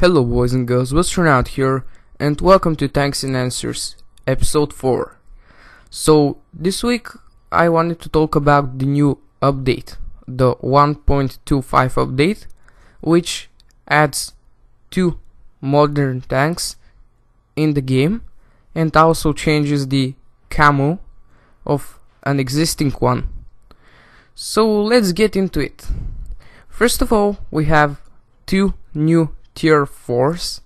Hello boys and girls, Busternaut here, and welcome to Tanks and Answers, episode 4. So, this week I wanted to talk about the new update, the 1.25 update, which adds 2 modern tanks in the game, and also changes the camo of an existing one. So, let's get into it. First of all, we have 2 new tier 4s.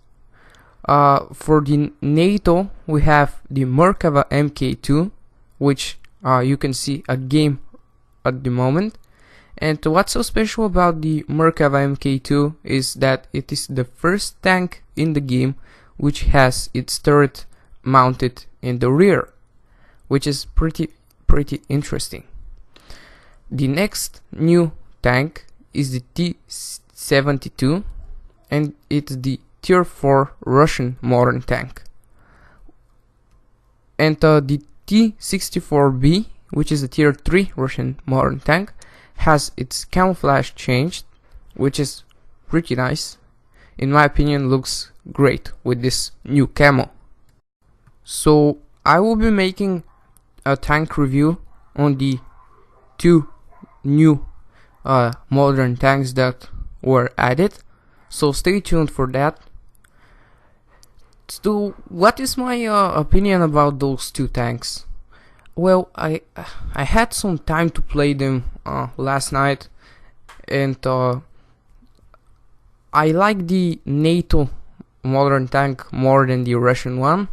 For the NATO, we have the Merkava MK2, which you can see a game at the moment. And what's so special about the Merkava MK2 is that it is the first tank in the game which has its turret mounted in the rear, which is pretty interesting. The next new tank is the T-72, and it's the tier 4 Russian modern tank. And the T-64B, which is a tier 3 Russian modern tank, has its camouflage changed, which is pretty nice. In my opinion, looks great with this new camo. So I will be making a tank review on the 2 new modern tanks that were added. So stay tuned for that. So what is my opinion about those 2 tanks? Well, I had some time to play them last night, and I like the NATO modern tank more than the Russian one,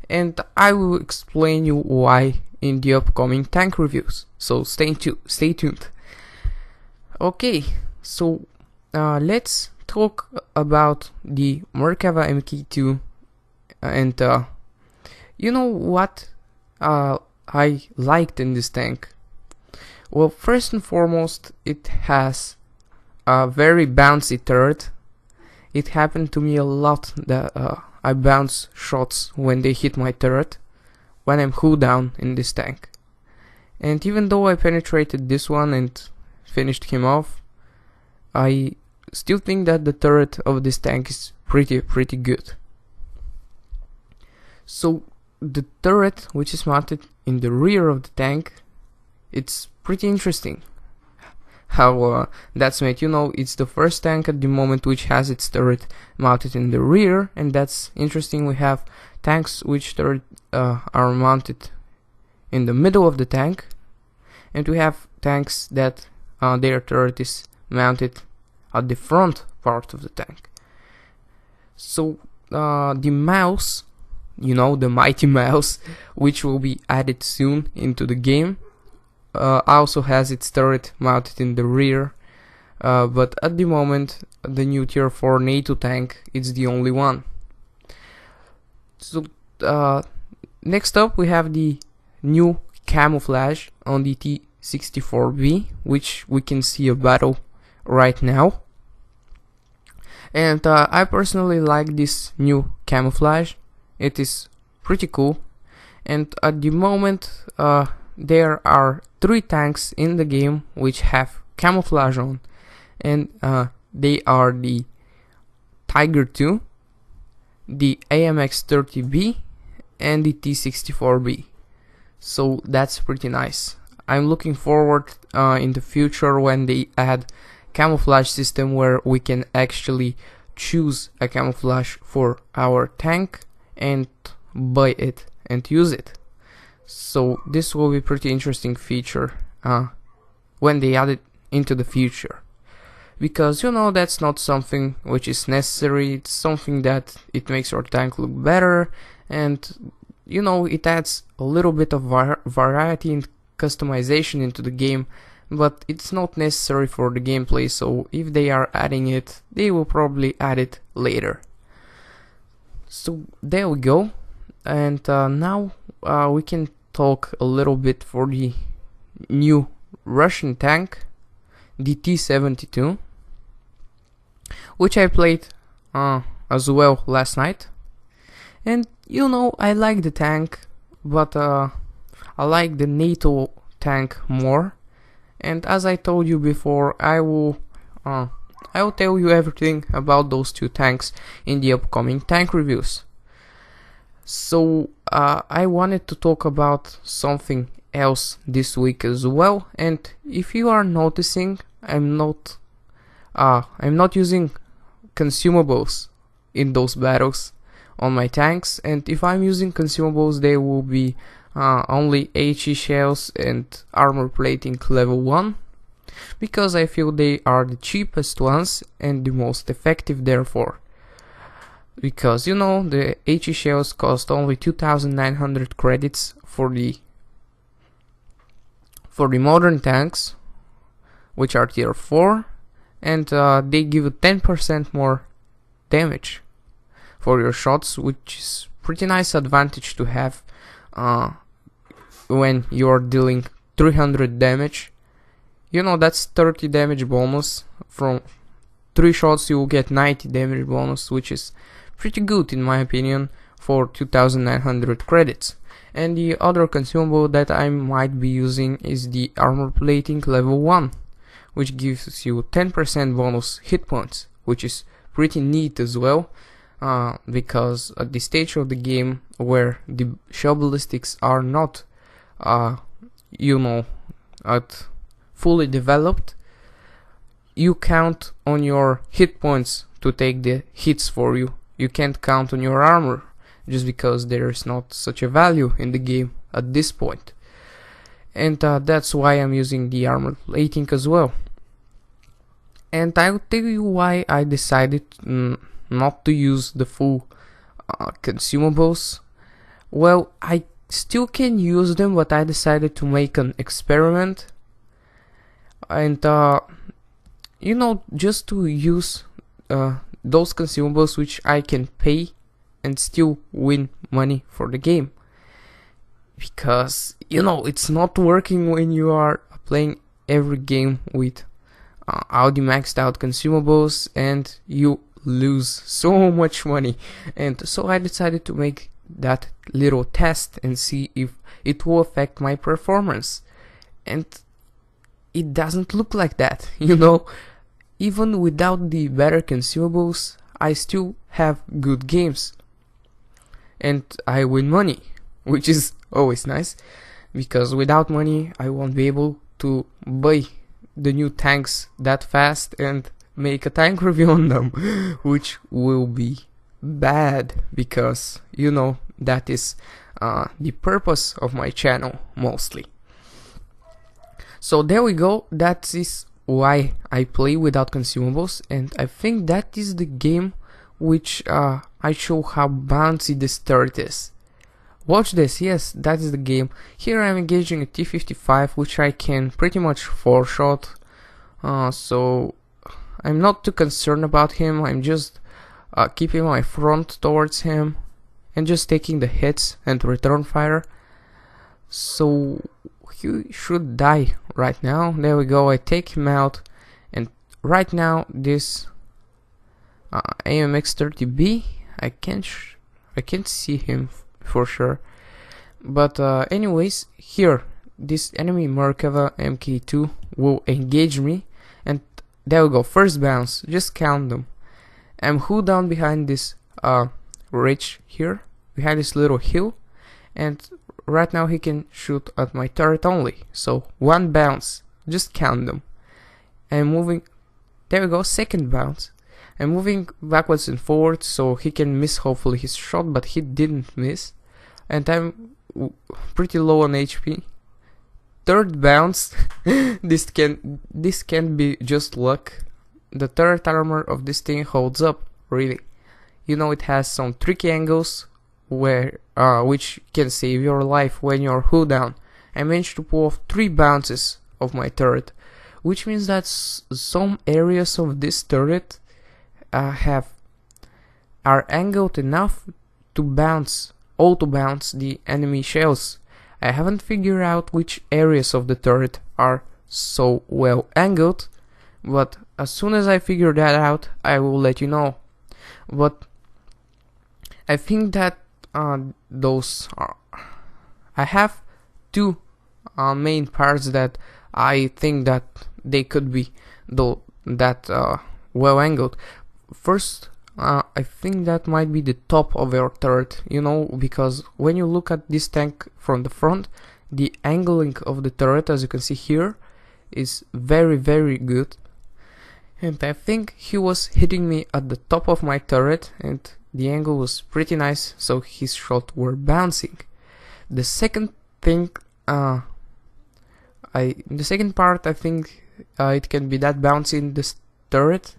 and I will explain you why in the upcoming tank reviews. So stay tuned. Okay, so let's talk about the Merkava MK2, and you know what I liked in this tank. Well, first and foremost, it has a very bouncy turret. It happened to me a lot that I bounce shots when they hit my turret when I'm hull down in this tank. And even though I penetrated this one and finished him off, I still think that the turret of this tank is pretty good. So the turret, which is mounted in the rear of the tank, it's pretty interesting how that's made. You know, it's the first tank at the moment which has its turret mounted in the rear, and that's interesting. We have tanks which turret are mounted in the middle of the tank, and we have tanks that their turret is mounted at the front part of the tank. So the mouse, you know, the mighty mouse, which will be added soon into the game, also has its turret mounted in the rear, but at the moment the new tier 4 NATO tank is the only one. So next up we have the new camouflage on the T-64B, which we can see a battle right now. And I personally like this new camouflage. It is pretty cool, and at the moment there are 3 tanks in the game which have camouflage on, and they are the Tiger 2, the AMX-30B, and the T-64B. So that's pretty nice. I'm looking forward in the future when they add camouflage system where we can actually choose a camouflage for our tank and buy it and use it. So this will be pretty interesting feature when they add it into the future, because you know that's not something which is necessary. It's something that it makes your tank look better, and you know it adds a little bit of variety and customization into the game, but it's not necessary for the gameplay. So if they are adding it, they will probably add it later. So there we go, and now we can talk a little bit for the new Russian tank, the T-72, which I played as well last night. And you know, I like the tank, but I like the NATO tank more. And as I told you before, I will I will tell you everything about those two tanks in the upcoming tank reviews. So I wanted to talk about something else this week as well, and if you are noticing, I'm not using consumables in those battles on my tanks, and if I'm using consumables, they will be only HE shells and armor plating level 1, because I feel they are the cheapest ones and the most effective therefore. Because you know, the HE shells cost only 2,900 credits for the modern tanks, which are tier 4, and they give you 10% more damage for your shots, which is pretty nice advantage to have when you are dealing 300 damage. You know, that's 30 damage bonus. From 3 shots you will get 90 damage bonus, which is pretty good in my opinion for 2,900 credits. And the other consumable that I might be using is the armor plating level 1, which gives you 10% bonus hit points, which is pretty neat as well, because at the stage of the game where the shell ballistics are not fully developed, you count on your hit points to take the hits for you. You can't count on your armor, just because there is not such a value in the game at this point. And that's why I'm using the armor plating as well. And I'll tell you why I decided not to use the full consumables. Well, I still can use them, but I decided to make an experiment. And you know, just to use those consumables which I can pay and still win money for the game. Because, you know, it's not working when you are playing every game with already maxed out consumables and you lose so much money. And so I decided to make that little test and see if it will affect my performance. And it doesn't look like that, you know. Even without the better consumables, I still have good games. And I win money, which is always nice, because without money I won't be able to buy the new tanks that fast and make a tank review on them, which will be bad, because you know that is the purpose of my channel mostly. So there we go, that is why I play without consumables, and I think that is the game which I show how bouncy this turret is. Watch this, yes, that is the game. Here I'm engaging a T-55, which I can pretty much 4-shot, so I'm not too concerned about him. I'm just keeping my front towards him and just taking the hits and return fire. So he should die right now. There we go, I take him out, and right now this AMX-30B, I can't see him for sure, but anyways, here this enemy Merkava MK2 will engage me, and there we go, first bounce, just count them. I'm hood down behind this ridge here, behind this little hill, and right now he can shoot at my turret only, so one bounce, just count them. I'm moving, there we go, second bounce. I'm moving backwards and forwards so he can miss hopefully his shot, but he didn't miss, and I'm pretty low on HP. Third bounce, this can be just luck. The turret armor of this thing holds up, really. You know, it has some tricky angles where which can save your life when you're hood down. I managed to pull off 3 bounces of my turret, which means that some areas of this turret are angled enough to auto bounce the enemy shells. I haven't figured out which areas of the turret are so well angled, but as soon as I figure that out, I will let you know. But I think that those are, I have 2 main parts that I think that they could be well angled. First, I think that might be the top of your turret, you know, because when you look at this tank from the front, the angling of the turret, as you can see here, is very good. And I think he was hitting me at the top of my turret, and the angle was pretty nice, so his shots were bouncing. The second thing, the second part I think it can be that bouncy in this turret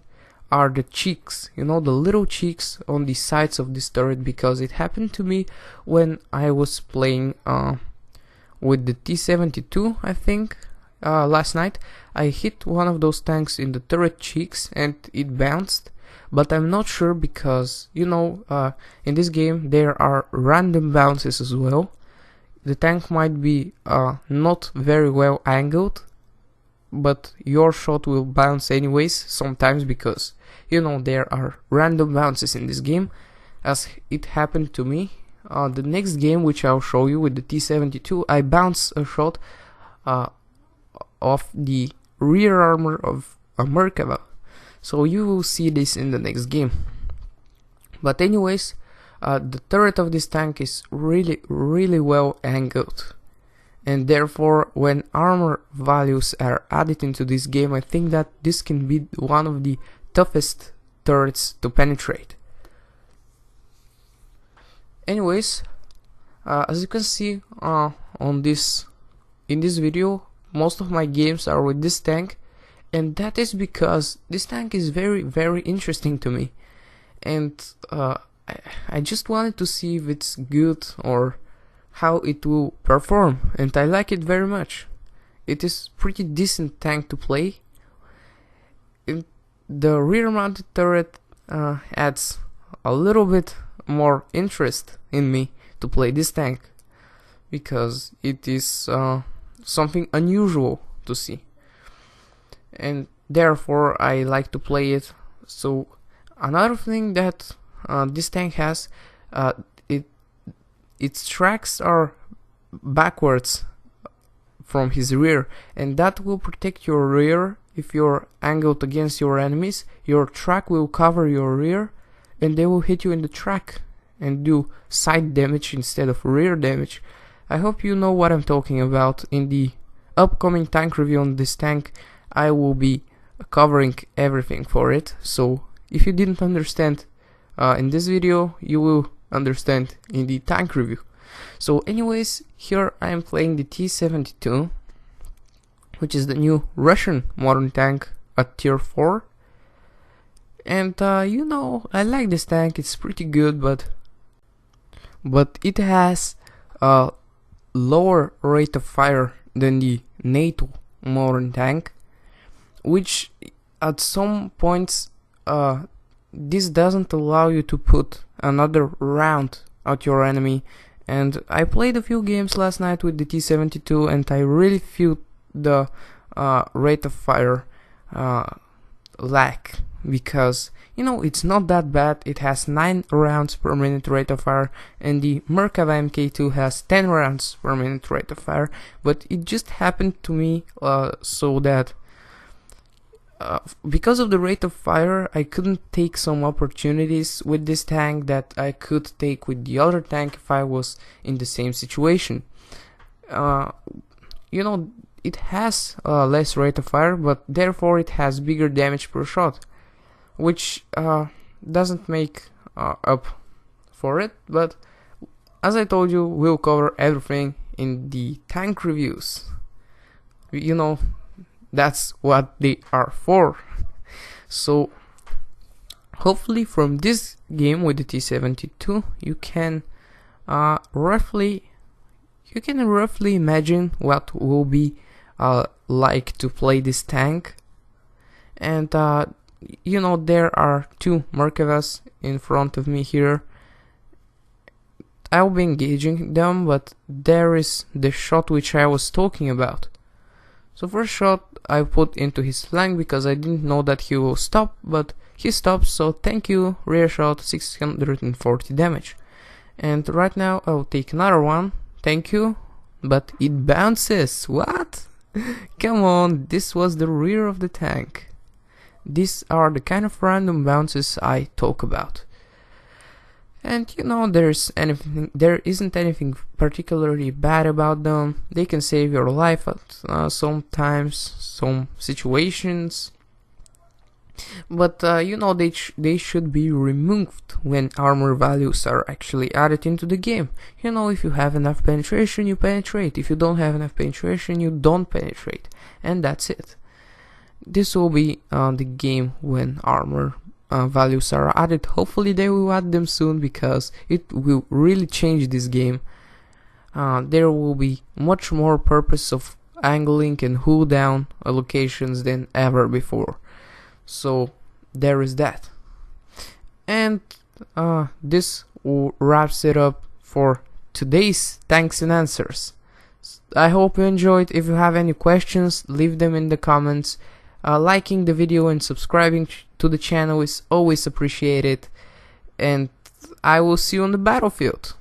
are the cheeks, you know, the little cheeks on the sides of this turret, because it happened to me when I was playing with the T-72, I think, last night. I hit one of those tanks in the turret cheeks and it bounced, but I'm not sure because, you know, in this game there are random bounces as well. The tank might be not very well angled, but your shot will bounce anyways sometimes, because, you know, there are random bounces in this game, as it happened to me. The next game, which I'll show you with the T-72, I bounced a shot of the rear armor of a Merkava, so you will see this in the next game. But anyways, the turret of this tank is really well angled, and therefore when armor values are added into this game, I think that this can be one of the toughest turrets to penetrate. Anyways, as you can see in this video, most of my games are with this tank, and that is because this tank is very interesting to me, and I just wanted to see if it's good or how it will perform, and I like it very much. It is pretty decent tank to play. The rear mounted turret adds a little bit more interest in me to play this tank, because it is something unusual to see, and therefore I like to play it. So another thing that this tank has, its tracks are backwards from his rear, and that will protect your rear. If you're angled against your enemies, your track will cover your rear, and they will hit you in the track and do side damage instead of rear damage. I hope you know what I'm talking about. In the upcoming tank review on this tank, I will be covering everything for it, so if you didn't understand in this video, you will understand in the tank review. So anyways, here I am playing the T-72, which is the new Russian modern tank at tier 4. And you know, I like this tank, it's pretty good, but it has a lower rate of fire than the NATO modern tank, which at some points this doesn't allow you to put another round at your enemy. And I played a few games last night with the T-72, and I really feel the rate of fire lack, because, you know, it's not that bad. It has 9 rounds per minute rate of fire, and the Merkava MK2 has 10 rounds per minute rate of fire. But it just happened to me so that because of the rate of fire, I couldn't take some opportunities with this tank that I could take with the other tank if I was in the same situation. You know, it has less rate of fire, but therefore it has bigger damage per shot, which doesn't make up for it. But as I told you, we'll cover everything in the tank reviews. You know, that's what they are for. So hopefully from this game with the T-72 you can roughly imagine what will be like to play this tank. And you know, there are 2 Merkavas in front of me here. I'll be engaging them, but there is the shot which I was talking about. So first shot I put into his flank because I didn't know that he will stop, but he stops, so thank you. Rear shot, 640 damage. And right now I'll take another one, thank you, but it bounces. What? Come on, this was the rear of the tank. These are the kind of random bounces I talk about. And you know, there isn't anything particularly bad about them. They can save your life at sometimes, some situations. But you know, they should be removed when armor values are actually added into the game. You know, if you have enough penetration, you penetrate. If you don't have enough penetration, you don't penetrate. And that's it. This will be the game when armor values are added. Hopefully they will add them soon, because it will really change this game. There will be much more purpose of angling and cooldown allocations than ever before. So there is that. And this wraps it up for today's thanks and answers. I hope you enjoyed. If you have any questions, leave them in the comments. Liking the video and subscribing to the channel is always appreciated. And I will see you on the battlefield.